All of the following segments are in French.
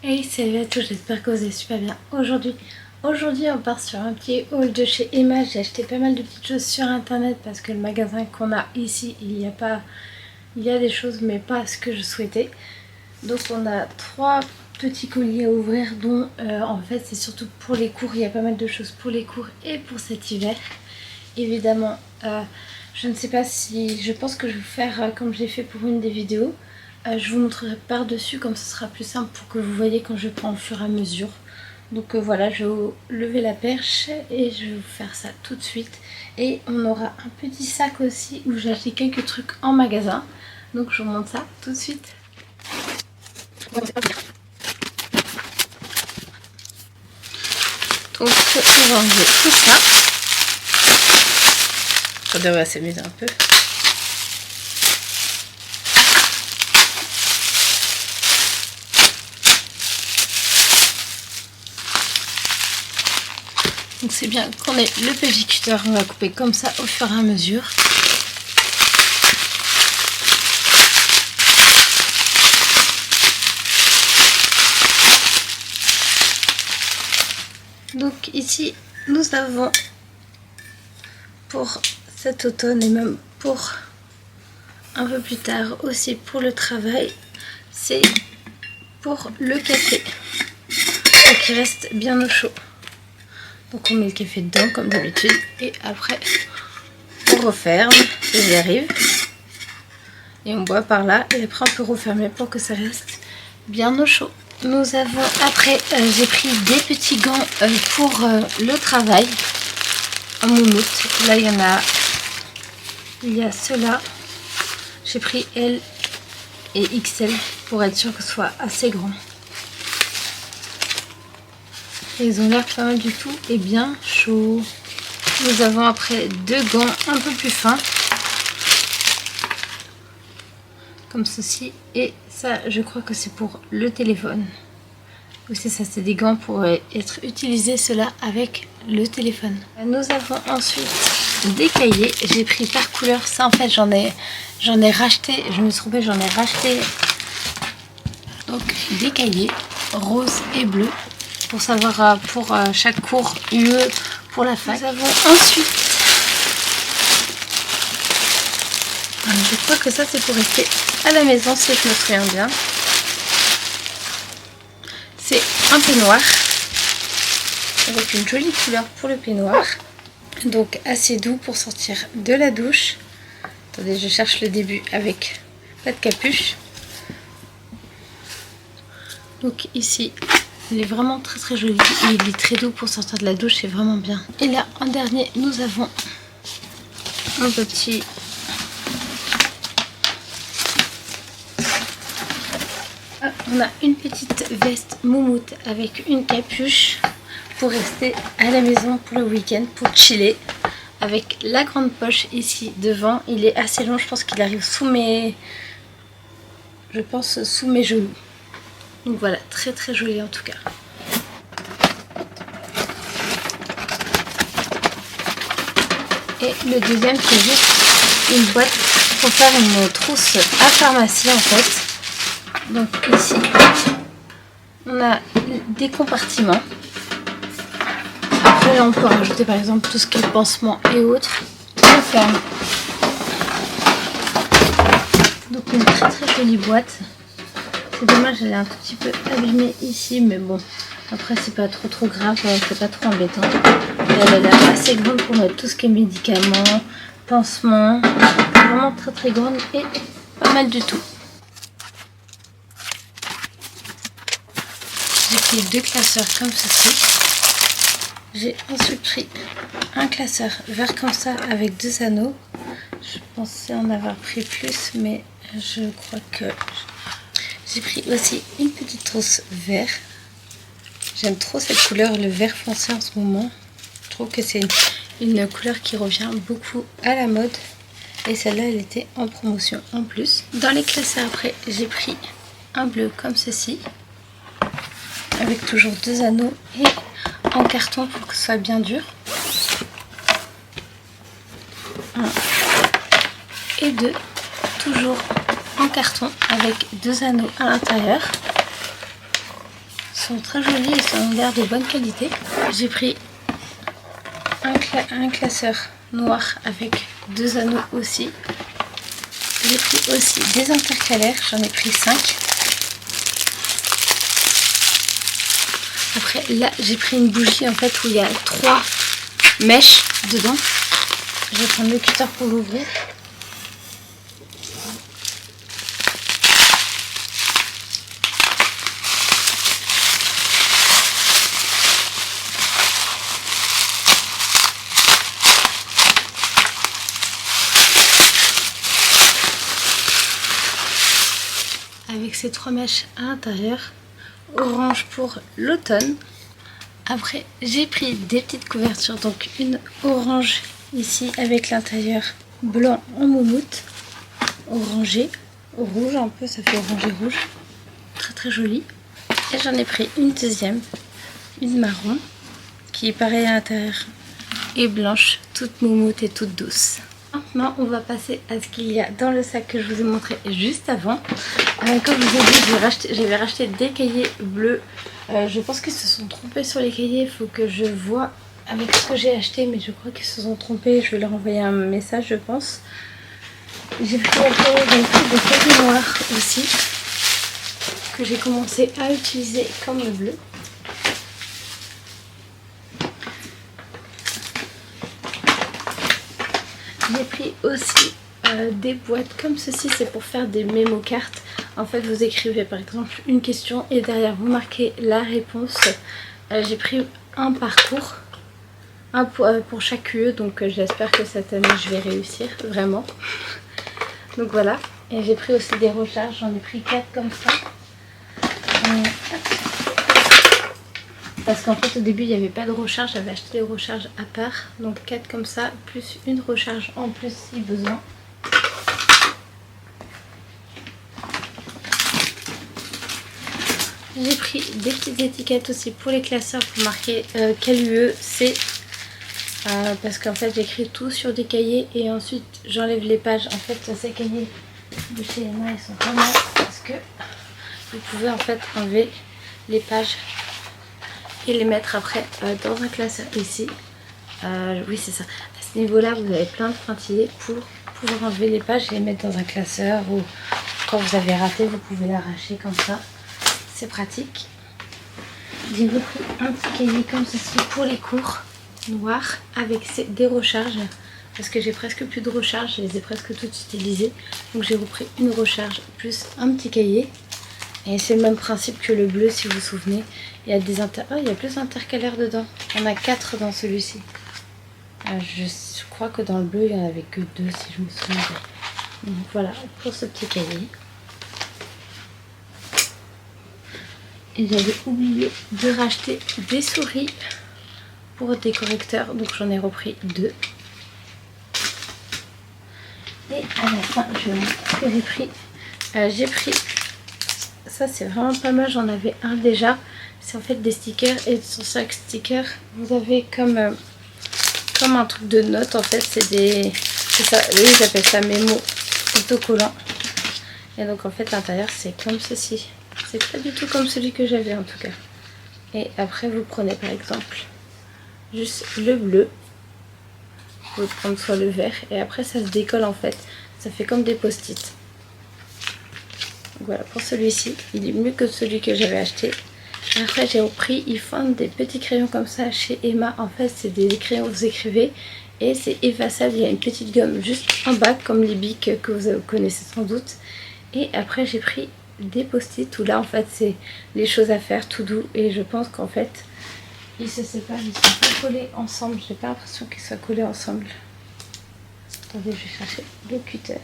Hey, salut à tous, j'espère que vous allez super bien. Aujourd'hui, on part sur un petit haul de chez Emma. J'ai acheté pas mal de petites choses sur internet parce que le magasin qu'on a ici, il y a des choses mais pas ce que je souhaitais. Donc on a 3 petits colis à ouvrir dont en fait c'est surtout pour les cours. Il y a pas mal de choses pour les cours et pour cet hiver. Évidemment, je ne sais pas si... Je pense que je vais faire comme j'ai fait pour une des vidéos. Je vous montrerai par-dessus, comme ce sera plus simple pour que vous voyez quand je prends au fur et à mesure. Donc voilà, je vais lever la perche et je vais vous faire ça tout de suite. Et on aura un petit sac aussi où j'ai acheté quelques trucs en magasin. Donc je vous montre ça tout de suite. Donc pour enlever tout ça, ça devrait s'amuser un peu. Donc c'est bien qu'on ait le PJ Cutter, on va couper comme ça au fur et à mesure. Donc ici nous avons pour cet automne et même pour un peu plus tard aussi pour le travail, c'est pour le café pour qu'il reste bien au chaud. Donc on met le café dedans comme d'habitude et après on referme et j'y arrive et on boit par là et après on peut refermer pour que ça reste bien au chaud. Nous avons après j'ai pris des petits gants pour le travail en moumoute. Là il y a ceux-là. J'ai pris L et XL pour être sûr que ce soit assez grand. Et ils ont l'air pas mal du tout et bien chauds. Nous avons après 2 gants un peu plus fins. Comme ceci. Et ça, je crois que c'est pour le téléphone. Oui, c'est ça, c'est des gants pour être utilisés, cela avec le téléphone. Nous avons ensuite des cahiers. J'ai pris par couleur. Ça, en fait, j'en ai racheté. Je me suis trompée, j'en ai racheté. Donc, des cahiers rose et bleu. Pour savoir pour chaque cours UE pour la fac. Nous avons ensuite, je crois que ça c'est pour rester à la maison si je me souviens bien. C'est un peignoir avec une jolie couleur pour le peignoir. Donc assez doux pour sortir de la douche. Attendez, je cherche le début avec pas de capuche. Donc ici, il est vraiment très très joli et il est très doux pour sortir de la douche, c'est vraiment bien. Et là en dernier nous avons un petit on a une petite veste moumoute avec une capuche pour rester à la maison pour le week-end, pour chiller, avec la grande poche ici devant. Il est assez long, je pense qu'il arrive sous mes genoux. Donc voilà, très très joli en tout cas. Et le deuxième c'est juste une boîte pour faire une trousse à pharmacie en fait. Donc ici on a des compartiments. Après là on peut rajouter par exemple tout ce qui est pansement et autres. On ferme. Donc une très très jolie boîte. C'est dommage, elle est un tout petit peu abîmée ici, mais bon, après c'est pas trop grave, c'est pas trop embêtant. Et elle a l'air assez grande pour mettre tout ce qui est médicaments, pansements, vraiment très très grande et pas mal du tout. J'ai pris 2 classeurs comme ceci. J'ai ensuite pris un classeur vert comme ça avec 2 anneaux. Je pensais en avoir pris plus, mais je crois que... J'ai pris aussi une petite trousse vert. J'aime trop cette couleur, le vert foncé en ce moment. Je trouve que c'est une couleur qui revient beaucoup à la mode. Et celle-là, elle était en promotion en plus. Dans les classeurs après, j'ai pris un bleu comme ceci. Avec toujours 2 anneaux et en carton pour que ce soit bien dur. 1 et 2, toujours en carton avec 2 anneaux à l'intérieur. sont très jolis, ils ont l'air de bonne qualité. J'ai pris un classeur noir avec 2 anneaux aussi. J'ai pris aussi des intercalaires, j'en ai pris 5. Après là j'ai pris une bougie en fait où il y a 3 mèches dedans. Je vais prendre le cutter pour l'ouvrir. Avec ces 3 mèches à l'intérieur, orange pour l'automne. Après j'ai pris des petites couvertures, donc une orange ici avec l'intérieur blanc en moumoute, orangé, rouge un peu, ça fait orangé rouge, très très joli. Et j'en ai pris une deuxième, une marron, qui est pareil à l'intérieur et blanche, toute moumoute et toute douce. Maintenant on va passer à ce qu'il y a dans le sac que je vous ai montré juste avant. Comme je vous ai dit, j'avais racheté des cahiers bleus. Je pense qu'ils se sont trompés sur les cahiers, il faut que je vois avec ce que j'ai acheté, mais je crois qu'ils se sont trompés. Je vais leur envoyer un message, je pense. J'ai pris des cahiers noirs aussi, que j'ai commencé à utiliser comme le bleu. J'ai pris aussi des boîtes comme ceci, c'est pour faire des mémo-cartes. En fait, vous écrivez par exemple une question et derrière vous marquez la réponse. J'ai pris un parcours, un pour chaque UE, donc j'espère que cette année je vais réussir, vraiment. Donc voilà, et j'ai pris aussi des recharges, j'en ai pris 4 comme ça. Parce qu'en fait au début il n'y avait pas de recharge, j'avais acheté des recharges à part. Donc 4 comme ça, plus une recharge en plus si besoin. J'ai pris des petites étiquettes aussi pour les classeurs pour marquer quel UE c'est. Parce qu'en fait j'écris tout sur des cahiers et ensuite j'enlève les pages. En fait ces cahiers de chez Emma ils sont pas mal parce que vous pouvez en fait enlever les pages et les mettre après dans un classeur ici. Oui c'est ça. À ce niveau là vous avez plein de pointillés pour pouvoir enlever les pages et les mettre dans un classeur, ou quand vous avez raté vous pouvez l'arracher comme ça. C'est pratique. J'ai repris un petit cahier comme ceci pour les cours noirs avec des recharges parce que j'ai presque plus de recharge, je les ai presque toutes utilisées. Donc j'ai repris une recharge plus un petit cahier. Et c'est le même principe que le bleu si vous vous souvenez. Il y a il y a plus d'intercalaires dedans. Il y en a 4 dans celui-ci. Je crois que dans le bleu il n'y en avait que 2 si je me souviens. Donc voilà pour ce petit cahier. Et j'avais oublié de racheter des souris pour des correcteurs, donc j'en ai repris 2. Et à la fin, je vais vous montrer ce que j'ai pris. Ça c'est vraiment pas mal, j'en avais un déjà. C'est en fait des stickers et sur chaque sticker, vous avez comme un truc de notes en fait. C'est ça, ils appellent ça mémo autocollant. Et donc en fait l'intérieur c'est comme ceci. C'est pas du tout comme celui que j'avais en tout cas. Et après vous prenez par exemple juste le bleu. Vous pouvez prendre soit le vert. Et après ça se décolle en fait. Ça fait comme des post-it. Voilà pour celui-ci. Il est mieux que celui que j'avais acheté. Après j'ai repris, ils font des petits crayons comme ça chez Emma. En fait c'est des crayons que vous écrivez. Et c'est effaçable. Il y a une petite gomme juste en bas comme les bics que vous connaissez sans doute. Et après j'ai pris des post-it où là en fait c'est les choses à faire tout doux, et je pense qu'en fait ils se séparent, ils sont pas collés ensemble. J'ai pas l'impression qu'ils soient collés ensemble. Attendez, je vais chercher le cutter.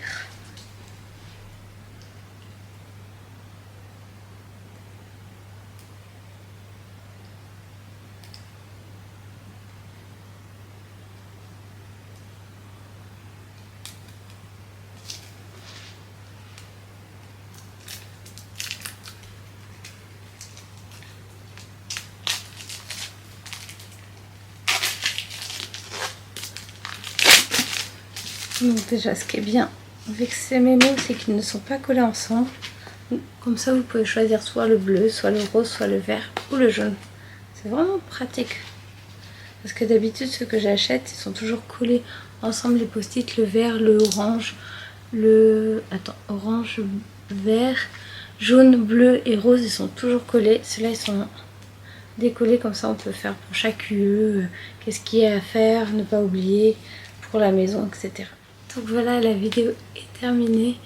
Donc déjà ce qui est bien avec ces mémos c'est qu'ils ne sont pas collés ensemble. Comme ça vous pouvez choisir soit le bleu, soit le rose, soit le vert ou le jaune. C'est vraiment pratique. Parce que d'habitude ceux que j'achète ils sont toujours collés ensemble, les post-it, le vert, le orange, orange, vert, jaune, bleu et rose, ils sont toujours collés. Ceux-là ils sont décollés, comme ça on peut faire pour chaque UE, qu'est-ce qu'il y a à faire, ne pas oublier pour la maison, etc. Donc voilà, la vidéo est terminée.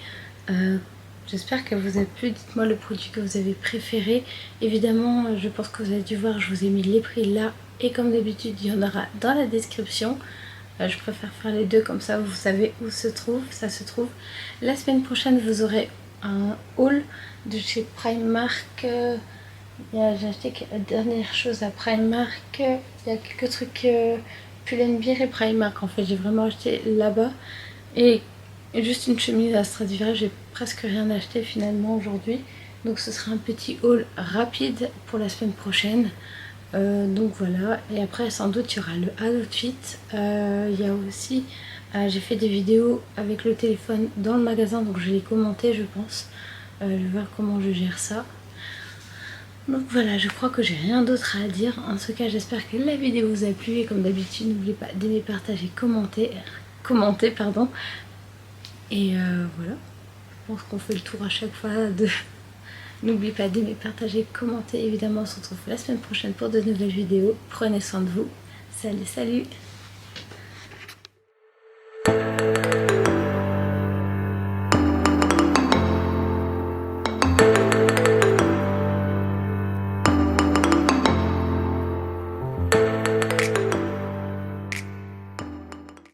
J'espère qu'elle vous a plu. Dites-moi le produit que vous avez préféré. Évidemment, je pense que vous avez dû voir, je vous ai mis les prix là. Et comme d'habitude, il y en aura dans la description. Je préfère faire les deux, comme ça vous savez où ça se trouve. La semaine prochaine, vous aurez un haul de chez Primark. J'ai acheté la dernière chose à Primark. Il y a quelques trucs Pull&Bear et Primark. En fait, j'ai vraiment acheté là-bas. Et juste une chemise à Stradivarius, j'ai presque rien acheté finalement aujourd'hui. Donc ce sera un petit haul rapide pour la semaine prochaine. Donc voilà, et après sans doute il y aura le outfit. Il y a aussi, j'ai fait des vidéos avec le téléphone dans le magasin, donc je vais les commenter je pense. Je vais voir comment je gère ça. Donc voilà, je crois que j'ai rien d'autre à dire. En tout cas, j'espère que la vidéo vous a plu et comme d'habitude, n'oubliez pas d'aimer, partager, commenter, pardon. Et voilà, je pense qu'on fait le tour à chaque fois de... N'oubliez pas d'aimer, partager, commenter. Évidemment, on se retrouve la semaine prochaine pour de nouvelles vidéos. Prenez soin de vous. Salut, salut!